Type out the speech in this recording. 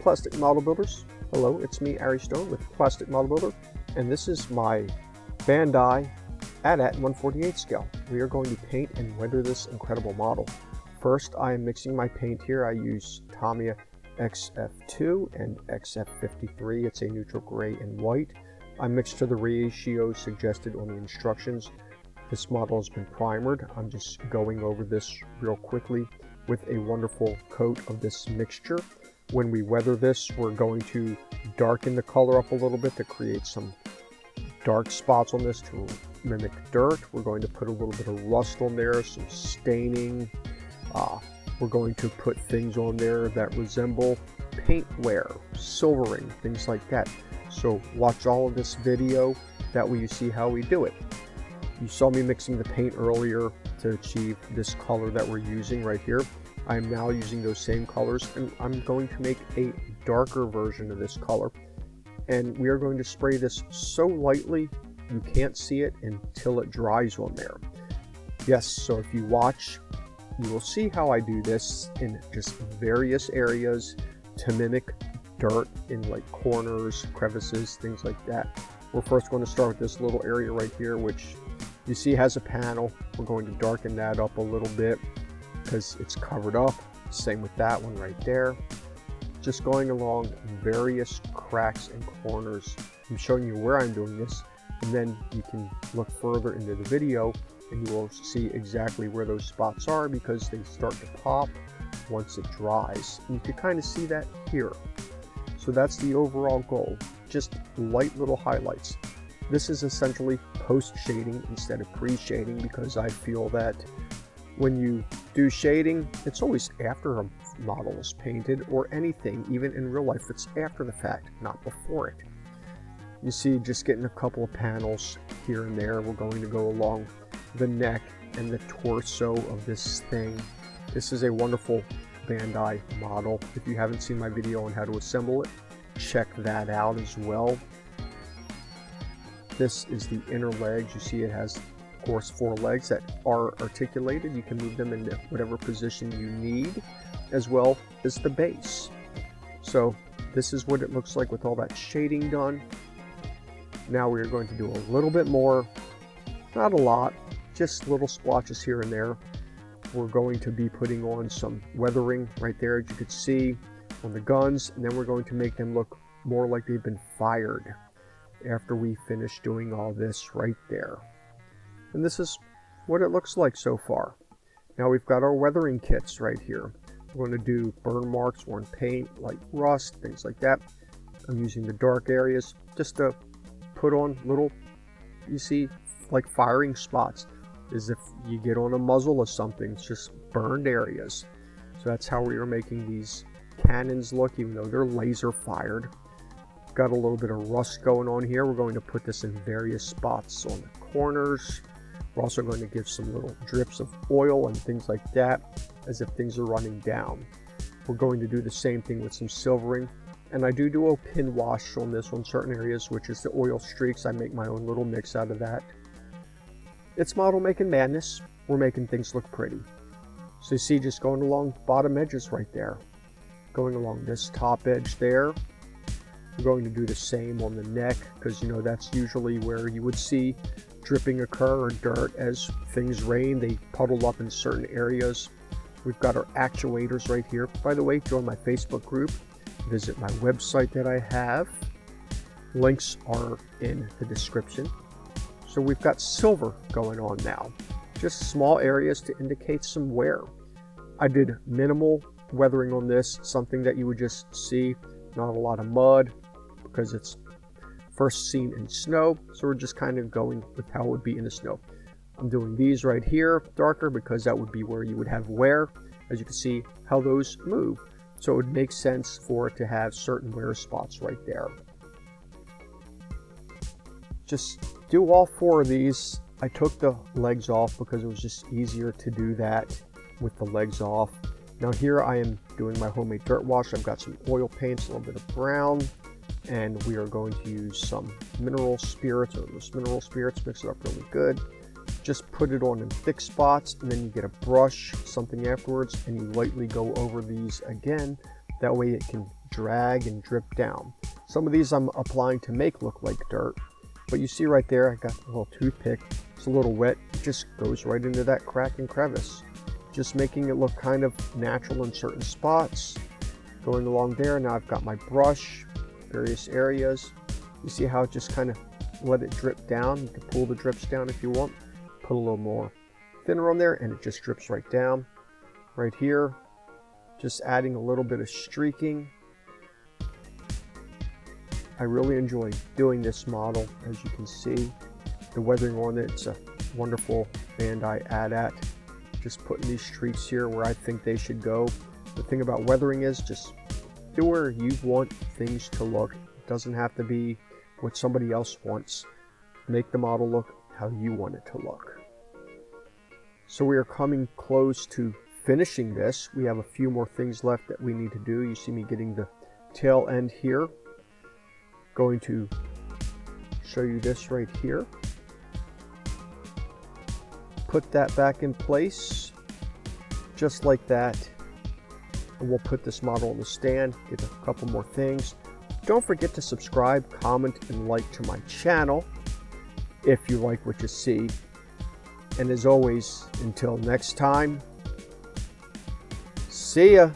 Plastic Model Builders. Hello, it's me, Ari Stone with Plastic Model Builder, and this is my Bandai AT-AT 1/48 scale. We are going to paint and weather this incredible model. First, I am mixing my paint here. I use Tamiya XF2 and XF53. It's a neutral gray and white. I mixed to the ratio suggested on the instructions. This model has been primered. I'm just going over this real quickly with a wonderful coat of this mixture. When we weather this, we're going to darken the color up a little bit to create some dark spots on this to mimic dirt. We're going to put a little bit of rust on there, some staining. We're going to put things on there that resemble paint wear, silvering, things like that. So watch all of this video, that way you see how we do it. You saw me mixing the paint earlier to achieve this color that we're using right here. I am now using those same colors, and I'm going to make a darker version of this color. And we are going to spray this so lightly you can't see it until it dries on there. Yes, so if you watch, you will see how I do this in just various areas to mimic dirt in like corners, crevices, things like that. We're first going to start with this little area right here, which you see has a panel. We're going to darken that up a little bit because it's covered up. Same with that one right there. Just going along various cracks and corners. I'm showing you where I'm doing this, and then you can look further into the video and you will see exactly where those spots are because they start to pop once it dries. And you can kind of see that here. So that's the overall goal, just light little highlights. This is essentially post shading instead of pre-shading, because I feel that when you do shading, it's always after a model is painted, or anything, even in real life, it's after the fact, not before it. You see, just getting a couple of panels here and there. We're going to go along the neck and the torso of this thing. This is a wonderful Bandai model. If you haven't seen my video on how to assemble it, check that out as well. This is the inner legs. You see it has, of course, 4 legs that are articulated. You can move them into whatever position you need, as well as the base. So this is what it looks like with all that shading done. Now we are going to do a little bit more, not a lot, just little splotches here and there. We're going to be putting on some weathering right there, as you could see, on the guns, and then we're going to make them look more like they've been fired after we finish doing all this right there. And this is what it looks like so far. Now we've got our weathering kits right here. We're going to do burn marks on paint, like rust, things like that. I'm using the dark areas just to put on little, you see, like firing spots, as if you get on a muzzle of something. It's just burned areas. So that's how we are making these cannons look, even though they're laser fired. Got a little bit of rust going on here. We're going to put this in various spots on the corners. We're also going to give some little drips of oil and things like that, as if things are running down. We're going to do the same thing with some silvering. And I do a pin wash on this on certain areas, which is the oil streaks. I make my own little mix out of that. It's model making madness. We're making things look pretty. So you see, just going along bottom edges right there. Going along this top edge there. We're going to do the same on the neck, because you know that's usually where you would see dripping occur, or dirt. As things rain, they puddle up in certain areas. We've got our actuators right here. By the way, join my Facebook group. Visit my website that I have. Links are in the description. So we've got silver going on now. Just small areas to indicate some wear. I did minimal weathering on this, something that you would just see, not a lot of mud, because it's first seen in snow. So we're just kind of going with how it would be in the snow. I'm doing these right here darker, because that would be where you would have wear. As you can see how those move. So it would make sense for it to have certain wear spots right there. Just do all 4 of these. I took the legs off because it was just easier to do that with the legs off. Now here I am doing my homemade dirt wash. I've got some oil paints, a little bit of brown, and we are going to use some mineral spirits, or those mineral spirits, mix it up really good. Just put it on in thick spots, and then you get a brush, something afterwards, and you lightly go over these again. That way it can drag and drip down. Some of these I'm applying to make look like dirt, but you see right there, I got a little toothpick. It's a little wet, it just goes right into that crack and crevice, just making it look kind of natural in certain spots. Going along there, now I've got my brush, various areas. You see how it just kind of let it drip down. You can pull the drips down if you want. Put a little more thinner on there and it just drips right down. Right here, just adding a little bit of streaking. I really enjoy doing this model. As you can see, the weathering on it's a wonderful Bandai AT-AT. Just putting these streaks here where I think they should go. The thing about weathering is just do where you want things to look. It doesn't have to be what somebody else wants. Make the model look how you want it to look. So we are coming close to finishing this. We have a few more things left that we need to do. You see me getting the tail end here. Going to show you this right here. Put that back in place, just like that. And we'll put this model on the stand, get a couple more things. Don't forget to subscribe, comment, and like to my channel if you like what you see. And as always, until next time, see ya.